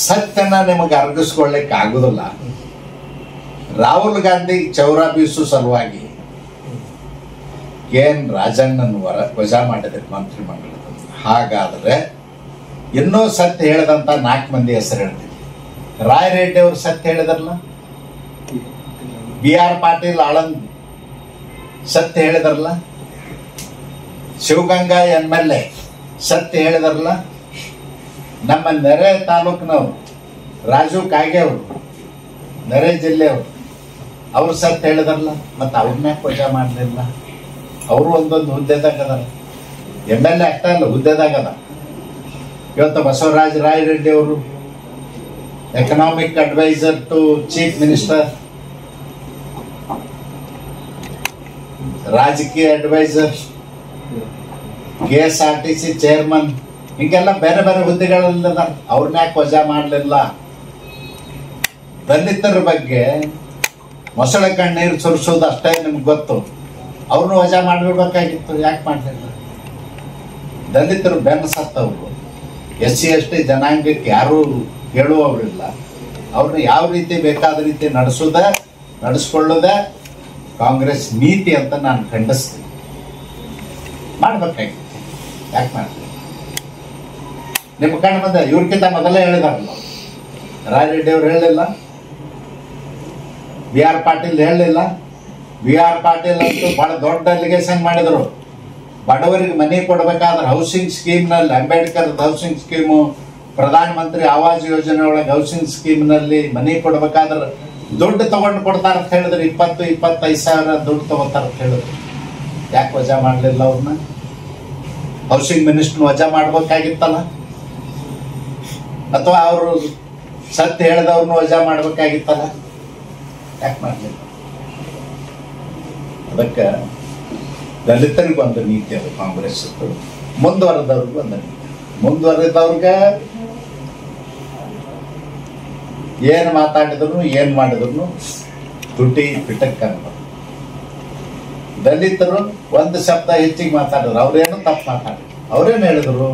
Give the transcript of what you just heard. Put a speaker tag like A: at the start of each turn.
A: ಸತ್ಯನ ನಿಮಗೆ ಅರ್ಗಿಸ್ಕೊಳ್ಳಿಕ್ಕೆ ಆಗುದಿಲ್ಲ. ರಾಹುಲ್ ಗಾಂಧಿ ಚೌರ ಬೀಸು ಸಲುವಾಗಿ KN ರಾಜಣ್ಣನ ವಜಾ ಮಾಡಿದ್ರು ಮಂತ್ರಿಮಂಡಲದಲ್ಲಿ. ಹಾಗಾದ್ರೆ ಇನ್ನೂ ಸತ್ಯ ಹೇಳಿದಂತ 4 ಮಂದಿ ಹೆಸರು ಹೇಳ್ತೀವಿ. ರಾಯರೆಡ್ಡಿ ಅವರು ಸತ್ಯ ಹೇಳಿದಾರಲ್ಲ, BR ಪಾಟೀಲ್ ಆಳಂದ್ ಸತ್ಯ ಹೇಳಿದಾರಲ್ಲ, ಶಿವಗಂಗಾ MLA ಸತ್ಯ ಹೇಳಿದಾರಲ್ಲ, ನಮ್ಮ ನೆರೆ ತಾಲೂಕಿನವರು ರಾಜು ಕಾಗೆ ಅವರು ನೆರೆ ಜಿಲ್ಲೆಯವರು ಅವ್ರು ಸತ್ಯ ಹೇಳಿದಾರಲ್ಲ. ಮತ್ತೆ ಅವ್ರನ್ನ ವಜಾ ಮಾಡಲಿಲ್ಲ? ಅವರು ಒಂದೊಂದು ಹುದ್ದೆದಾಗ ಅದಾರ. MLA ಆಗ್ತಾ ಇಲ್ಲ, ಹುದ್ದೆದಾಗ ಅದ. ಇವತ್ತು ಬಸವರಾಜ ರಾಯರೆಡ್ಡಿ ಅವರು economic adviser to chief minister, ರಾಜಕೀಯ ಅಡ್ವೈಸರ್, KSRTC ಚೇರ್ಮನ್, ಹಿಂಗೆಲ್ಲ ಬೇರೆ ಬೇರೆ ಹುದ್ದೆಗಳೆಲ್ಲ ಅವ್ರನ್ನ ಯಾಕೆ ವಜಾ ಮಾಡಲಿಲ್ಲ? ದಲಿತರ ಬಗ್ಗೆ ಮೊಸಳೆ ಕಣ್ಣೀರು ಸುರಿಸೋದು ಅಷ್ಟೇ ನಿಮ್ಗೆ ಗೊತ್ತು. ಅವ್ರನ್ನ ವಜಾ ಮಾಡಿಬಿಡ್ಬೇಕಾಗಿತ್ತು, ಯಾಕೆ ಮಾಡಲಿಲ್ಲ? ದಲಿತರು ಬೆನ್ನು ಸತ್ತವರು. SC ST ಜನಾಂಗಕ್ಕೆ ಯಾರು ಹೇಳುವವರಿಲ್ಲ. ಅವ್ರನ್ನ ಯಾವ ರೀತಿ ಬೇಕಾದ ರೀತಿ ನಡೆಸ್ಕೊಳ್ಳೋದೇ ಕಾಂಗ್ರೆಸ್ ನೀತಿ ಅಂತ ನಾನು ಖಂಡಿಸ್ತೀನಿ. ಮಾಡ್ಬೇಕಾಗಿತ್ತು, ಯಾಕೆ ಮಾಡಲಿಲ್ಲ? ನಿಮ್ಮ ಕಣ್ಣು ಮುಂದೆ ಇವ್ರಿಗಿಂತ ಮೊದಲೇ ಹೇಳಿದಾರಲ್ಲ, ರಾಯರೆಡ್ಡಿ ಅವ್ರು ಹೇಳಲಿಲ್ಲ, BR ಪಾಟೀಲ್ ಹೇಳಲಿಲ್ಲ. BR ಪಾಟೀಲ್ ಅಂತೂ ಬಹಳ ದೊಡ್ಡ ಅಲಿಗೇಷನ್ ಮಾಡಿದ್ರು. ಬಡವರಿಗೆ ಮನೆ ಕೊಡಬೇಕಾದ್ರೆ housing ಸ್ಕೀಮ್ನಲ್ಲಿ, Ambedkar housing scheme, Pradhan Mantri Awas ಯೋಜನೆ ಒಳಗೆ ಹೌಸಿಂಗ್ ಸ್ಕೀಮ್ನಲ್ಲಿ ಮನೆ ಕೊಡ್ಬೇಕಾದ್ರೆ ದುಡ್ಡು ತಗೊಂಡು ಕೊಡ್ತಾರ ಅಂತ ಹೇಳಿದ್ರು. 20-25 ಸಾವಿರ ದುಡ್ಡು ತಗೋತಾರ ಅಂತ ಹೇಳಿದ್ರು. ಯಾಕೆ ವಜಾ ಮಾಡಲಿಲ್ಲ ಅವ್ರನ್ನ? ಹೌಸಿಂಗ್ ಮಿನಿಸ್ಟರ್ ವಜಾ ಮಾಡ್ಬೇಕಾಗಿತ್ತಲ್ಲ, ಅಥವಾ ಅವರು ಸತ್ಯ ಹೇಳಿದವ್ರನ್ನ ವಜಾ ಮಾಡ್ಬೇಕಾಗಿತ್ತಲ್ಲ, ಯಾಕೆ ಮಾಡಲಿಲ್ಲ? ಅದಕ್ಕೆ ದಲಿತರಿಗೂ ಒಂದು ನೀತಿ ಅದು ಕಾಂಗ್ರೆಸ್, ಮುಂದುವರೆದವ್ರಿಗೂ ಒಂದು ನೀತಿ. ಮುಂದುವರೆದವ್ರಿಗೆ ಏನು ಮಾತಾಡಿದ್ರು ಏನು ಮಾಡಿದ್ರು ತುಟಿ ಪಿಟಕ್ ಅನ್ಬಾರ್ದು. ದಲಿತರು ಒಂದು ಶಬ್ದ ಹೆಚ್ಚಿಗೆ ಮಾತಾಡಿದ್ರು, ಅವ್ರೇನು ತಪ್ಪು ಮಾತಾಡಿದ್ರು. ಅವ್ರೇನು ಹೇಳಿದ್ರು?